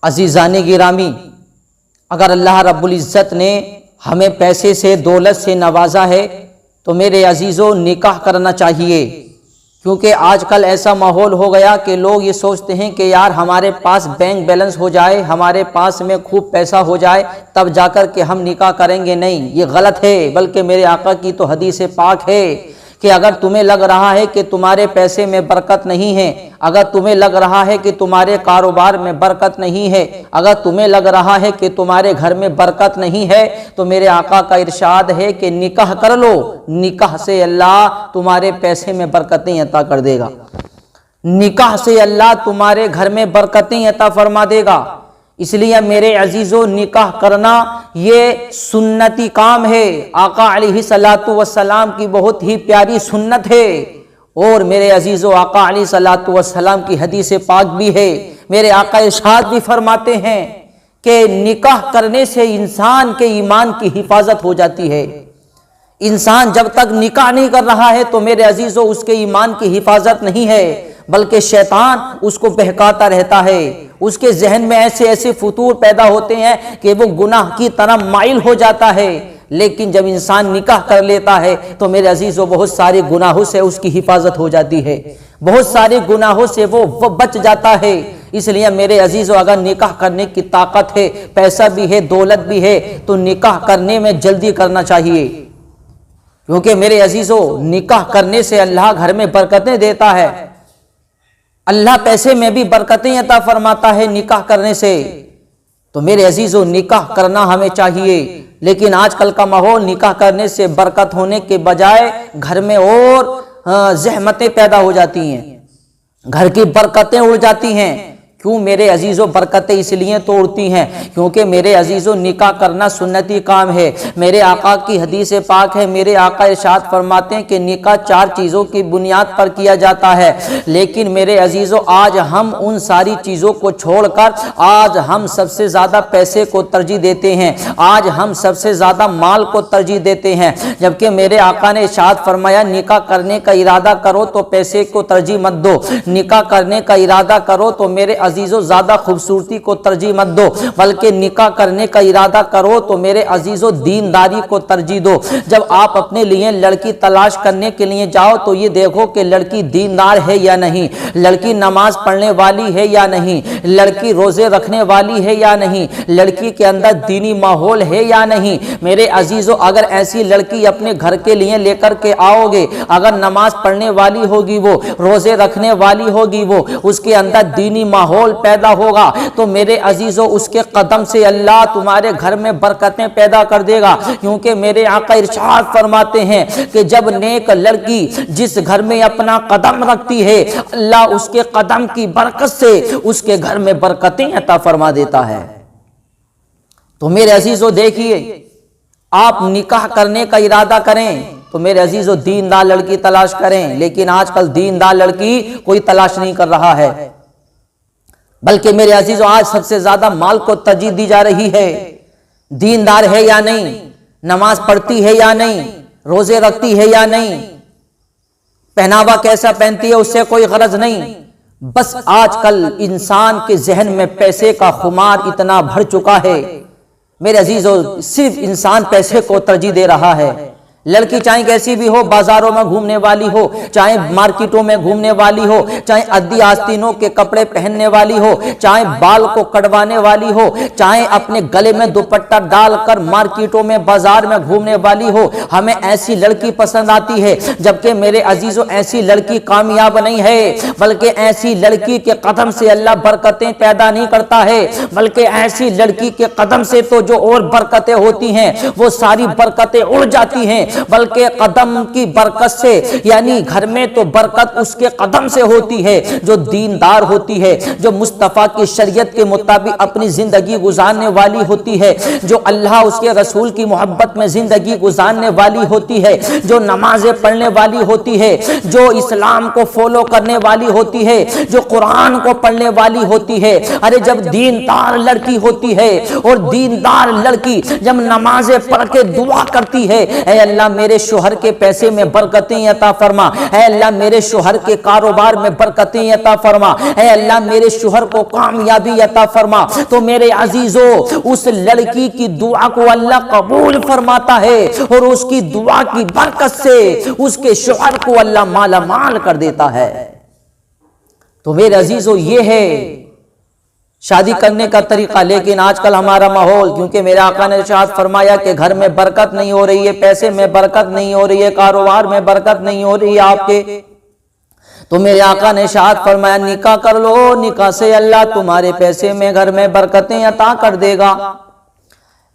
عزیزان گرامی، اگر اللہ رب العزت نے ہمیں پیسے سے، دولت سے نوازا ہے تو میرے عزیزو نکاح کرنا چاہیے، کیونکہ آج کل ایسا ماحول ہو گیا کہ لوگ یہ سوچتے ہیں کہ یار ہمارے پاس بینک بیلنس ہو جائے، ہمارے پاس میں خوب پیسہ ہو جائے تب جا کر کے ہم نکاح کریں گے۔ نہیں، یہ غلط ہے، بلکہ میرے آقا کی تو حدیث پاک ہے کہ اگر تمہیں لگ رہا ہے کہ تمہارے پیسے میں برکت نہیں ہے، اگر تمہیں لگ رہا ہے کہ تمہارے کاروبار میں برکت نہیں ہے، اگر تمہیں لگ رہا ہے کہ تمہارے گھر میں برکت نہیں ہے، تو میرے آقا کا ارشاد ہے کہ نکاح کر لو، نکاح سے اللہ تمہارے پیسے میں برکتیں عطا کر دے گا، نکاح سے اللہ تمہارے گھر میں برکتیں عطا فرما دے گا۔ اس لیے میرے عزیزو نکاح کرنا یہ سنتی کام ہے، آقا علیہ الصلوۃ والسلام کی بہت ہی پیاری سنت ہے، اور میرے عزیزو آقا علیہ الصلوۃ والسلام کی حدیث پاک بھی ہے۔ میرے آقا ارشاد بھی فرماتے ہیں کہ نکاح کرنے سے انسان کے ایمان کی حفاظت ہو جاتی ہے۔ انسان جب تک نکاح نہیں کر رہا ہے تو میرے عزیزو اس کے ایمان کی حفاظت نہیں ہے، بلکہ شیطان اس کو بہکاتا رہتا ہے، اس کے ذہن میں ایسے فطور پیدا ہوتے ہیں کہ وہ گناہ کی طرف مائل ہو جاتا ہے۔ لیکن جب انسان نکاح کر لیتا ہے تو میرے عزیزو بہت سارے گناہوں سے اس کی حفاظت ہو جاتی ہے، بہت سارے گناہوں سے وہ بچ جاتا ہے۔ اس لیے میرے عزیزو اگر نکاح کرنے کی طاقت ہے، پیسہ بھی ہے، دولت بھی ہے، تو نکاح کرنے میں جلدی کرنا چاہیے، کیونکہ میرے عزیزو نکاح کرنے سے اللہ گھر میں برکتیں دیتا ہے، اللہ پیسے میں بھی برکتیں عطا فرماتا ہے نکاح کرنے سے۔ تو میرے عزیزو نکاح کرنا ہمیں چاہیے، لیکن آج کل کا ماحول نکاح کرنے سے برکت ہونے کے بجائے گھر میں اور زحمتیں پیدا ہو جاتی ہیں، گھر کی برکتیں اڑ جاتی ہیں۔ کیوں میرے عزیزو برکتیں اس لیے توڑتی ہیں کیونکہ میرے عزیزو نکاح کرنا سنتی کام ہے۔ میرے آقا کی حدیث پاک ہے، میرے آقا ارشاد فرماتے ہیں کہ نکاح 4 چیزوں کی بنیاد پر کیا جاتا ہے، لیکن میرے عزیزو آج ہم ان ساری چیزوں کو چھوڑ کر آج ہم سب سے زیادہ پیسے کو ترجیح دیتے ہیں، آج ہم سب سے زیادہ مال کو ترجیح دیتے ہیں، جبکہ میرے آقا نے ارشاد فرمایا نکاح کرنے کا ارادہ کرو تو پیسے کو ترجیح مت دو، نکاح کرنے کا ارادہ کرو تو میرے عزیزو زیادہ خوبصورتی کو ترجیح مت دو، بلکہ نکاح کرنے کا ارادہ کرو تو میرے عزیزو دینداری کو ترجیح دو۔ جب آپ اپنے لیے لڑکی تلاش کرنے کے لیے جاؤ تو یہ دیکھو کہ لڑکی دیندار ہے یا نہیں، لڑکی نماز پڑھنے والی ہے یا نہیں، لڑکی روزے رکھنے والی ہے یا نہیں، لڑکی کے اندر دینی ماحول ہے یا نہیں۔ میرے عزیزو اگر ایسی لڑکی اپنے گھر کے لیے لے کر کے آؤ گے، اگر نماز پڑھنے والی ہوگی وہ، روزے رکھنے والی ہوگی وہ، اس کے اندر دینی ماحول پیدا ہوگا، تو میرے عزیزو اس کے قدم سے اللہ تمہارے گھر میں برکتیں پیدا کر دے گا، کیونکہ میرے آقا ارشاد فرماتے ہیں کہ جب نیک لڑکی جس گھر میں اپنا قدم رکھتی ہے اللہ اس کے قدم کی برکت سے اس کے گھر میں برکتیں عطا فرما دیتا ہے۔ تو میرے عزیزو دیکھیے، آپ نکاح کرنے کا ارادہ کریں تو میرے عزیزو دیندار لڑکی تلاش کریں، لیکن آج کل دیندار لڑکی کوئی تلاش نہیں کر رہا ہے، بلکہ میرے عزیزو آج سب سے زیادہ مال کو ترجیح دی جا رہی ہے۔ دیندار ہے یا نہیں، نماز پڑھتی ہے یا نہیں، روزے رکھتی ہے یا نہیں، پہناوا کیسا پہنتی ہے اس سے کوئی غرض نہیں، بس آج کل انسان کے ذہن میں پیسے کا خمار اتنا بھر چکا ہے۔ میرے عزیزو صرف انسان پیسے کو ترجیح دے رہا ہے، لڑکی چاہے کیسی بھی ہو، بازاروں میں گھومنے والی ہو، چاہے مارکیٹوں میں گھومنے والی ہو، چاہے ادی آستینوں کے کپڑے پہننے والی ہو، چاہے بال کو کٹوانے والی ہو، چاہے اپنے گلے میں دوپٹہ ڈال کر مارکیٹوں میں بازار میں گھومنے والی ہو، ہمیں ایسی لڑکی پسند آتی ہے۔ جبکہ میرے عزیزو ایسی لڑکی کامیاب نہیں ہے، بلکہ ایسی لڑکی کے قدم سے اللہ برکتیں پیدا نہیں کرتا ہے، بلکہ ایسی لڑکی کے قدم سے تو جو اور برکتیں ہوتی ہیں وہ ساری برکتیں اڑ جاتی ہیں، بلکہ قدم کی برکت سے، یعنی گھر میں تو برکت اس کے قدم سے ہوتی ہے جو دیندار ہوتی ہے، جو مصطفیٰ کی شریعت کے مطابق اپنی زندگی گزارنے والی ہوتی ہے، جو اللہ اس کے رسول کی محبت میں زندگی گزارنے والی ہوتی ہے، جو نمازیں پڑھنے والی ہوتی ہے، جو اسلام کو فالو کرنے والی ہوتی ہے، جو قرآن کو پڑھنے والی ہوتی ہے۔ ارے جب دیندار لڑکی ہوتی ہے اور دیندار لڑکی جب نمازیں پڑھ کے دعا کرتی ہے، اے اللہ اللہ میرے شوہر کے پیسے میں برکتیں عطا فرما، اے اللہ میرے شوہر کے کاروبار میں برکتیں عطا فرما، اے اللہ میرے شوہر کو کامیابی عطا فرما، تو میرے عزیزو اس لڑکی کی دعا کو اللہ قبول فرماتا ہے اور اس کی دعا کی برکت سے اس کے شوہر کو اللہ مالا مال کر دیتا ہے۔ تو میرے عزیزو یہ ہے شادی کرنے کا طریقہ۔ لیکن آج کل ہمارا ماحول، کیونکہ میرے آقا نے ارشاد فرمایا کہ گھر میں برکت نہیں ہو رہی ہے، پیسے میں برکت نہیں ہو رہی ہے، کاروبار میں برکت نہیں ہو رہی ہے آپ کے، تو میرے آقا نے ارشاد فرمایا نکاح کر لو، نکاح سے اللہ تمہارے پیسے میں گھر میں برکتیں عطا کر دے گا۔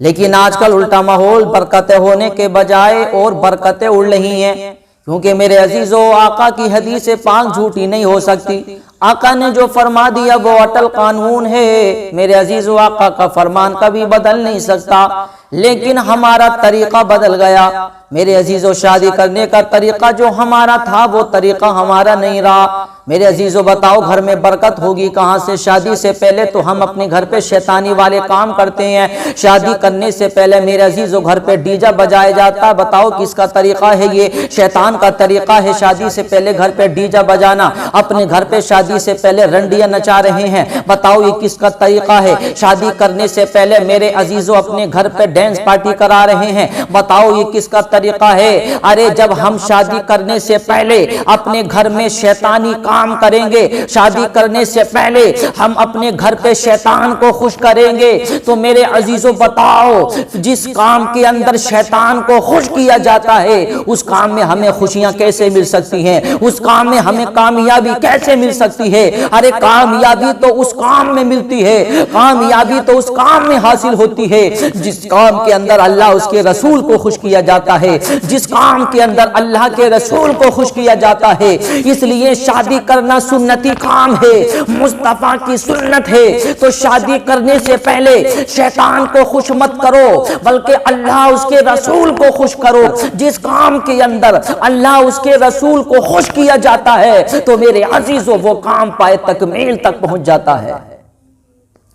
لیکن آج کل الٹا ماحول، برکتیں ہونے کے بجائے اور برکتیں اڑ رہی ہیں، کیونکہ میرے عزیزو آقا کی حدیث پاک جھوٹی نہیں ہو سکتی۔ آقا نے جو فرما دیا وہ اٹل قانون ہے، میرے عزیزو آقا کا فرمان کبھی بدل نہیں سکتا، لیکن ہمارا طریقہ بدل گیا۔ میرے عزیزو شادی کرنے کا طریقہ جو ہمارا تھا وہ طریقہ ہمارا نہیں رہا۔ میرے عزیزو بتاؤ گھر میں برکت ہوگی کہاں سے؟ شادی سے پہلے تو ہم اپنے گھر پہ شیطانی والے کام کرتے ہیں۔ شادی کرنے سے پہلے میرے عزیزو گھر پہ ڈیجا بجایا جاتا ہے، بتاؤ کس کا طریقہ ہے یہ؟ شیطان کا طریقہ ہے شادی سے پہلے گھر پہ ڈیجا بجانا، اپنے گھر پہ شادی سے پہلے رنڈیاں نچا رہے ہیں، بتاؤ یہ کس کا طریقہ ہے؟ شادی کرنے سے پہلے میرے عزیزو اپنے گھر پہ ڈانس پارٹی کرا رہے ہیں، بتاؤ یہ کس کا طریقہ ہے؟ ارے جب ہم شادی کرنے سے پہلے اپنے گھر میں شیطانی کام کریں گے، شادی کرنے سے پہلے ہم اپنے گھر پہ شیطان کو خوش کریں گے، تو میرے عزیزو بتاؤ جس کام کے اندر شیطان کو خوش کیا جاتا ہے اس کام میں ہمیں خوشیاں کیسے مل سکتی ہیں؟ اس کام میں ہمیں کامیابی کیسے مل سکتی ہے؟ ارے کامیابی تو اس کام میں ملتی ہے، کامیابی تو اس کام میں حاصل ہوتی ہے جس کام کے اندر اللہ اس کے رسول کو خوش کیا جاتا ہے، جس کام کے اندر اللہ کے رسول کو خوش کیا جاتا ہے۔ اس لیے شادی کرنا سنتی کام ہے، مصطفیٰ کی سنت ہے، تو شادی کرنے سے پہلے شیطان کو خوش مت کرو بلکہ اللہ اس کے رسول کو خوش کرو۔ جس کام کے اندر اللہ اس کے رسول کو خوش کیا جاتا ہے تو میرے عزیزو وہ کام پائے تکمیل تک پہنچ جاتا ہے۔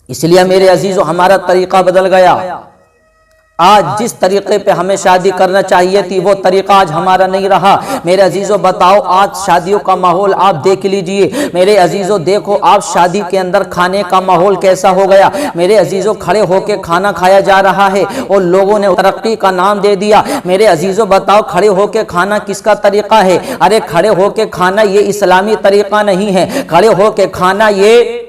اس لیے میرے عزیزو ہمارا طریقہ بدل گیا۔ آج جس طریقے پہ ہمیں شادی کرنا چاہیے تھی وہ طریقہ آج ہمارا نہیں رہا۔ میرے عزیزو بتاؤ آج شادیوں کا ماحول آپ دیکھ لیجئے، میرے عزیزو دیکھو آپ شادی کے اندر کھانے کا ماحول کیسا ہو گیا۔ میرے عزیزو کھڑے ہو کے کھانا کھایا جا رہا ہے اور لوگوں نے ترقی کا نام دے دیا۔ میرے عزیزو بتاؤ کھڑے ہو کے کھانا کس کا طریقہ ہے؟ ارے کھڑے ہو کے کھانا یہ اسلامی طریقہ نہیں ہے، کھڑے ہو کے کھانا یہ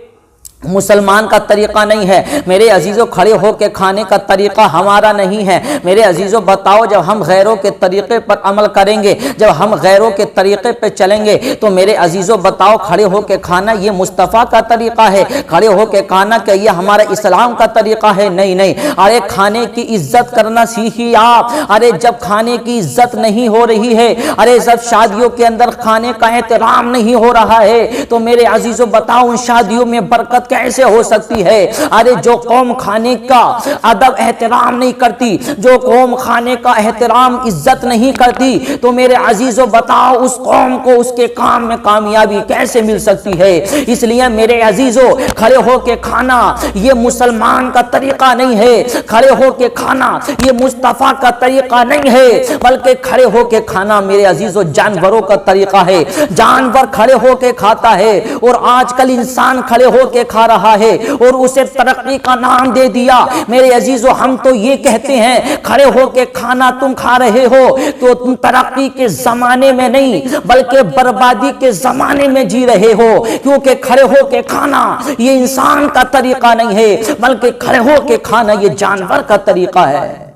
مسلمان کا طریقہ نہیں ہے۔ میرے عزیزو کھڑے ہو کے کھانے کا طریقہ ہمارا نہیں ہے۔ میرے عزیزو بتاؤ جب ہم غیروں کے طریقے پر عمل کریں گے، جب ہم غیروں کے طریقے پہ چلیں گے تو میرے عزیزو بتاؤ کھڑے ہو کے کھانا یہ مصطفیٰ کا طریقہ ہے؟ کھڑے ہو کے کھانا کہ یہ ہمارا اسلام کا طریقہ ہے؟ نہیں نہیں۔ ارے کھانے کی عزت کرنا سیکھیے آپ۔ ارے جب کھانے کی عزت نہیں ہو رہی ہے، ارے جب شادیوں کے اندر کھانے کا احترام نہیں ہو رہا ہے تو میرے عزیزو بتاؤ ان شادیوں میں برکت کیسے ہو سکتی ہے؟ ارے جو قوم کھانے کا ادب احترام نہیں کرتی، جو قوم کھانے کا احترام عزت نہیں کرتی تو میرے عزیزو بتاؤ اس قوم کو اس کے کام میں کامیابی کیسے مل سکتی ہے؟ اس لیے میرے عزیزو کھڑے ہو کے کھانا یہ مسلمان کا طریقہ نہیں ہے، کھڑے ہو کے کھانا یہ مصطفیٰ کا طریقہ نہیں ہے، بلکہ کھڑے ہو کے کھانا میرے عزیزو جانوروں کا طریقہ ہے۔ جانور کھڑے ہو کے کھاتا ہے اور آج کل انسان کھڑے ہو کے کھا رہا ہے اور اسے ترقی کا نام دے دیا۔ میرے عزیزو ہم تو یہ کہتے ہیں کھڑے ہو کے کھانا تم کھا رہے ہو تو تم ترقی کے زمانے میں نہیں بلکہ بربادی کے زمانے میں جی رہے ہو، کیونکہ کھڑے ہو کے کھانا یہ انسان کا طریقہ نہیں ہے بلکہ کھڑے ہو کے کھانا یہ جانور کا طریقہ ہے۔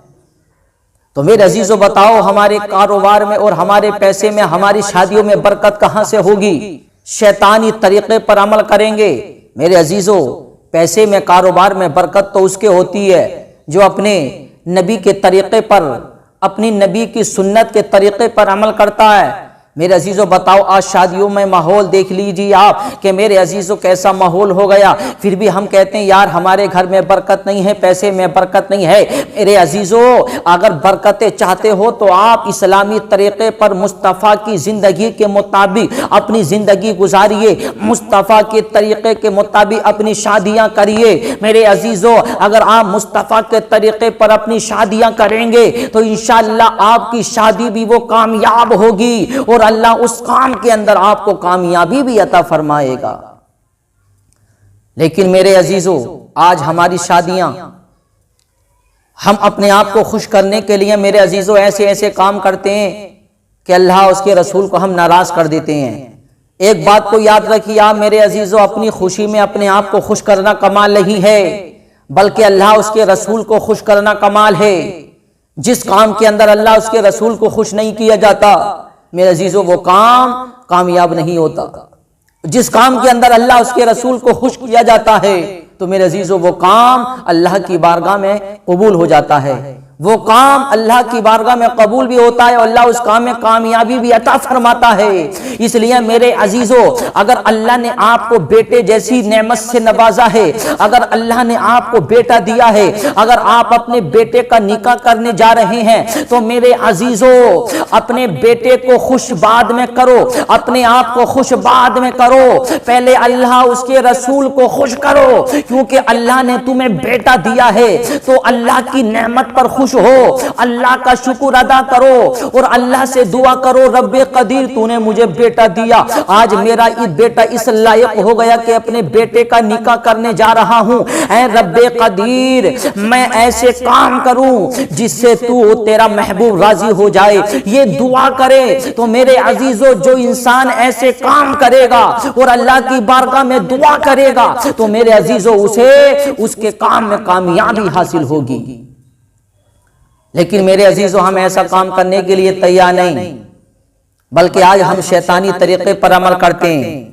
تو میرے عزیزو بتاؤ ہمارے کاروبار میں اور ہمارے پیسے میں، ہماری شادیوں میں برکت کہاں سے ہوگی؟ شیطانی طریقے پر عمل کریں گے۔ میرے عزیزو پیسے میں کاروبار میں برکت تو اس کے ہوتی ہے جو اپنے نبی کے طریقے پر، اپنی نبی کی سنت کے طریقے پر عمل کرتا ہے۔ میرے عزیزو بتاؤ آج شادیوں میں ماحول دیکھ لیجیے آپ کہ میرے عزیزو کیسا ماحول ہو گیا. پھر بھی ہم کہتے ہیں یار ہمارے گھر میں برکت نہیں ہے, پیسے میں برکت نہیں ہے. میرے عزیزو اگر برکتیں چاہتے ہو تو آپ اسلامی طریقے پر مصطفیٰ کی زندگی کے مطابق اپنی زندگی گزاریے, مصطفیٰ کے طریقے کے مطابق اپنی شادیاں کریے. میرے عزیزو اگر آپ مصطفیٰ کے طریقے پر اپنی شادیاں کریں گے تو انشاءاللہ آپ کی شادی بھی وہ کامیاب ہوگی اور اللہ اس کام کے اندر آپ کو کامیابی بھی عطا فرمائے گا. لیکن میرے عزیزو آج ہماری شادیاں ہم اپنے آپ کو خوش کرنے کے لیے میرے عزیزو ایسے ایسے کام کرتے ہیں کہ اللہ اس کے رسول کو ہم ناراض کر دیتے ہیں. ایک بات کو یاد رکھیے آپ میرے عزیزو, اپنی خوشی میں اپنے آپ کو خوش کرنا کمال نہیں ہے بلکہ اللہ اس کے رسول کو خوش کرنا کمال ہے. جس کام کے اندر اللہ اس کے رسول کو خوش نہیں کیا جاتا میرے عزیزو وہ کام کامیاب نہیں ہوتا. جس کام کے اندر اللہ اس کے رسول کو خوش کیا جاتا ہے تو میرے عزیزو وہ کام اللہ کی بارگاہ میں قبول ہو جاتا ہے, وہ کام اللہ کی بارگاہ میں قبول بھی ہوتا ہے اور اللہ اس کام میں کامیابی بھی عطا فرماتا ہے. اس لیے میرے عزیزو اگر اللہ نے آپ کو بیٹے جیسی نعمت سے نوازا ہے, اگر اللہ نے آپ کو بیٹا دیا ہے, اگر آپ اپنے بیٹے کا نکاح کرنے جا رہے ہیں تو میرے عزیزو اپنے بیٹے کو خوش بعد میں کرو, اپنے آپ کو خوش بعد میں کرو, پہلے اللہ اس کے رسول کو خوش کرو. کیونکہ اللہ نے تمہیں بیٹا دیا ہے تو اللہ کی نعمت پر خوش ہو, اللہ کا شکر ادا کرو اور اللہ سے دعا کرو رب قدیر تو نے مجھے بیٹا دیا, آج میرا بیٹا اس لائق ہو گیا کہ اپنے بیٹے کا نکاح کرنے جا رہا ہوں. اے رب قدیر میں ایسے کام کروں جس سے تو تیرا محبوب راضی ہو جائے. یہ دعا کرے تو میرے عزیزو جو انسان ایسے کام کرے گا اور اللہ کی بارگاہ میں دعا کرے گا تو میرے عزیزو اسے اس کے کام میں کامیابی حاصل ہوگی. لیکن میرے عزیزو ہم ایسا کام کرنے کے لیے تیار نہیں بلکہ آج ہم شیطانی طریقے پر عمل کرتے ہیں.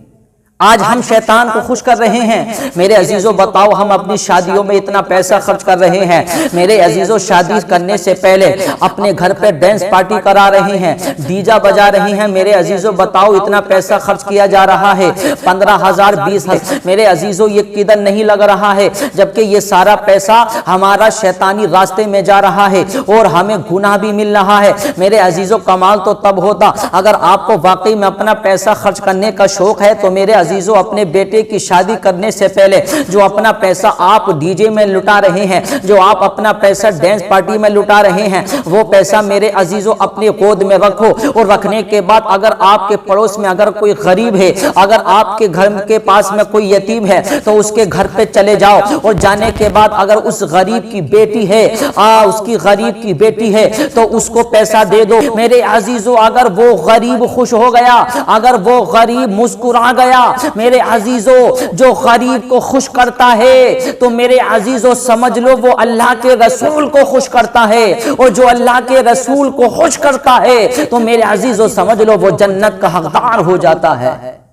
آج ہم شیطان کو خوش کر رہے ہیں. میرے عزیزو بتاؤ ہم اپنی شادیوں میں اتنا پیسہ خرچ کر رہے ہیں. میرے عزیزو شادی کرنے سے پہلے اپنے گھر پہ ڈانس پارٹی کرا رہے ہیں, ڈیجا بجا رہے ہیں. میرے عزیزو بتاؤ اتنا پیسہ خرچ کیا جا رہا ہے 15,000 20,000. میرے عزیزو یہ کدھر نہیں لگ رہا ہے جبکہ یہ سارا پیسہ ہمارا شیطانی راستے میں جا رہا ہے اور ہمیں گناہ بھی مل رہا ہے. میرے عزیزو کمال تو تب ہوتا اگر آپ کو واقعی میں اپنا پیسہ خرچ کرنے کا شوق ہے تو میرے عزیزو اپنے بیٹے کی شادی کرنے سے پہلے جو اپنا پیسہ آپ ڈی جے میں لٹا رہے ہیں, جو آپ اپنا پیسہ ڈانس پارٹی میں لٹا رہے ہیں, وہ پیسہ میرے عزیزو اپنی گود میں رکھو اور رکھنے کے بعد اگر آپ کے پڑوس میں اگر کوئی غریب ہے, اگر آپ کے گھر کے پاس میں کوئی یتیم ہے تو اس کے گھر پہ چلے جاؤ اور جانے کے بعد اگر اس غریب کی بیٹی ہے اس کی غریب کی بیٹی ہے تو اس کو پیسہ دے دو. میرے عزیزو اگر وہ غریب خوش ہو گیا, اگر وہ غریب مسکرا گیا, میرے عزیزو جو غریب کو خوش کرتا ہے تو میرے عزیزو سمجھ لو وہ اللہ کے رسول کو خوش کرتا ہے, اور جو اللہ کے رسول کو خوش کرتا ہے تو میرے عزیزو سمجھ لو وہ جنت کا حقدار ہو جاتا ہے.